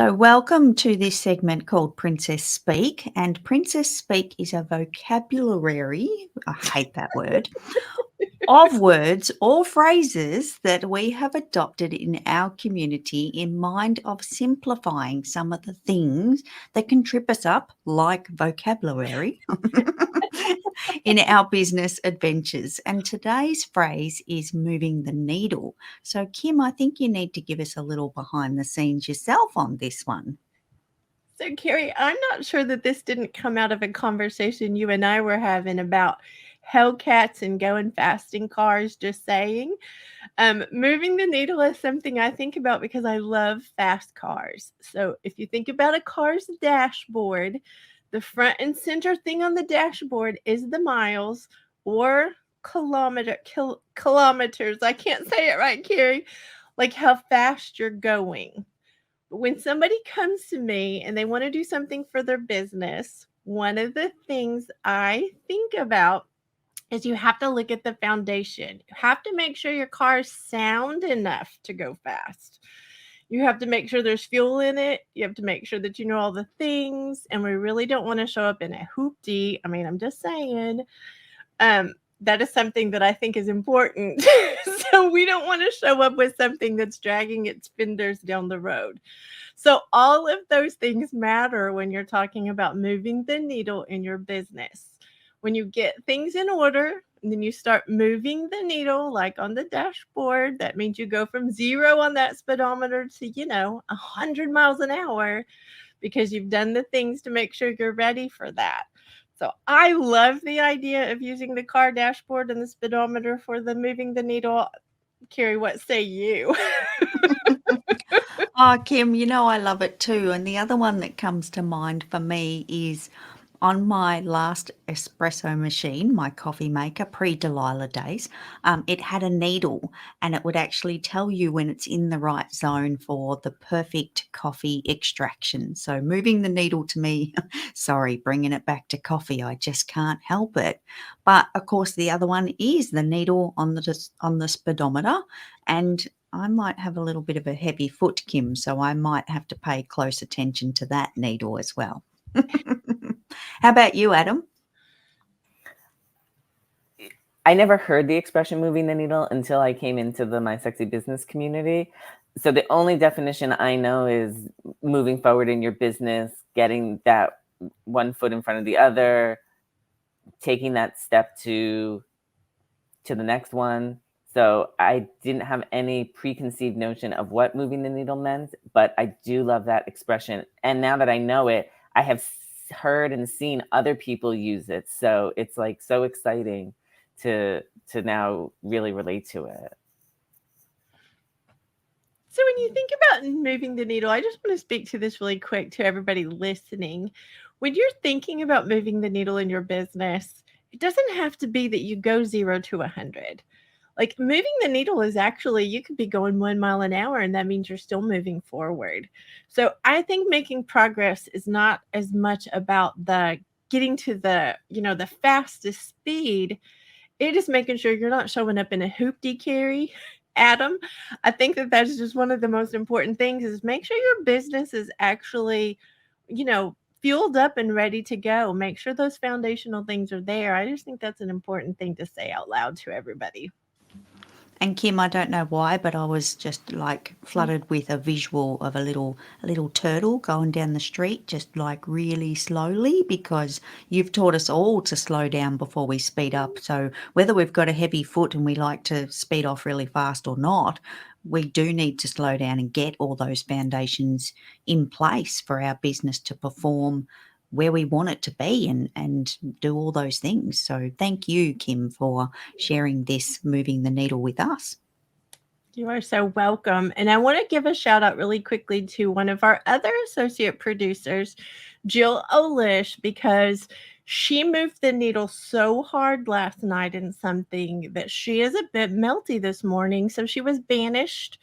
So, welcome to this segment called Princess Speak. And Princess Speak is a vocabulary, I hate that word, of words or phrases that we have adopted in our community in mind of simplifying some of the things that can trip us up, like vocabulary, in our business adventures. And today's phrase is moving the needle. So, Kim, I think you need to give us a little behind the scenes yourself on this one. So, Carrie, I'm not sure that this didn't come out of a conversation you and I were having about Hellcats and going fast in cars, just saying. Moving the needle is something I think about because I love fast cars. So, if you think about a car's dashboard, the front and center thing on the dashboard is the miles or kilometers. I can't say it right, Carrie. Like how fast you're going. When somebody comes to me and they want to do something for their business, one of the things I think about is you have to look at the foundation. You have to make sure your car is sound enough to go fast. You have to make sure there's fuel in it. You have to make sure that you know all the things. And we really don't want to show up in a hoopty. I mean, I'm just saying. That is something that I think is important. So we don't want to show up with something that's dragging its fenders down the road. So all of those things matter when you're talking about moving the needle in your business. When you get things in order, and then you start moving the needle like on the dashboard, that means you go from 0 on that speedometer to, 100 miles an hour because you've done the things to make sure you're ready for that. So I love the idea of using the car dashboard and the speedometer for the moving the needle. Carrie, what say you? Oh, Kim, I love it too. And the other one that comes to mind for me is on my last espresso machine, my coffee maker, pre Delilah days, it had a needle and it would actually tell you when it's in the right zone for the perfect coffee extraction. So moving the needle to me, sorry, bringing it back to coffee, I just can't help it. But of course, the other one is the needle on the speedometer, and I might have a little bit of a heavy foot, Kim, so I might have to pay close attention to that needle as well. How about you, Adam? I never heard the expression moving the needle until I came into the My Sexy Business community. So the only definition I know is moving forward in your business, getting that one foot in front of the other, taking that step to the next one. So I didn't have any preconceived notion of what moving the needle meant, but I do love that expression. And now that I know it, I have heard and seen other people use it. So it's like so exciting to now really relate to it. So when you think about moving the needle, I just want to speak to this really quick to everybody listening. When you're thinking about moving the needle in your business, it doesn't have to be that you go 0 to 100. Like moving the needle is actually, you could be going 1 mile an hour and that means you're still moving forward. So I think making progress is not as much about the getting to the fastest speed. It is making sure you're not showing up in a hoopty carry, Adam. I think that that's just one of the most important things is make sure your business is actually, fueled up and ready to go. Make sure those foundational things are there. I just think that's an important thing to say out loud to everybody. And Kim, I don't know why, but I was just like flooded with a visual of a little turtle going down the street, just like really slowly, because you've taught us all to slow down before we speed up. So whether we've got a heavy foot and we like to speed off really fast or not, we do need to slow down and get all those foundations in place for our business to perform where we want it to be and do all those things. So thank you, Kim, for sharing this moving the needle with us. You are so welcome. And I want to give a shout out really quickly to one of our other associate producers, Jill Olish, because she moved the needle so hard last night in something that she is a bit melty this morning. So she was banished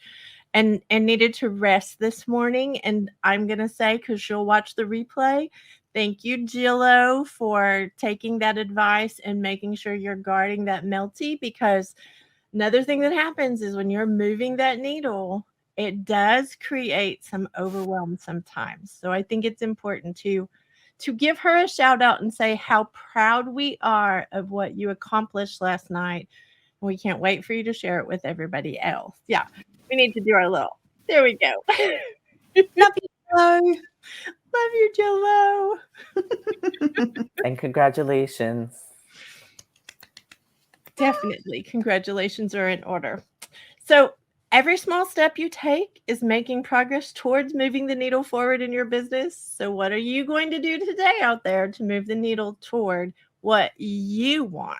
and needed to rest this morning. And I'm going to say, because she'll watch the replay, thank you, Jillo, for taking that advice and making sure you're guarding that melty, because another thing that happens is when you're moving that needle it does create some overwhelm sometimes. So I think it's important to give her a shout out and say how proud we are of what you accomplished last night. We can't wait for you to share it with everybody else. Yeah, we need to do our little. There we go. Love you, Joe. Love you, Jello. And congratulations. Definitely. Congratulations are in order. So every small step you take is making progress towards moving the needle forward in your business. So what are you going to do today out there to move the needle toward what you want?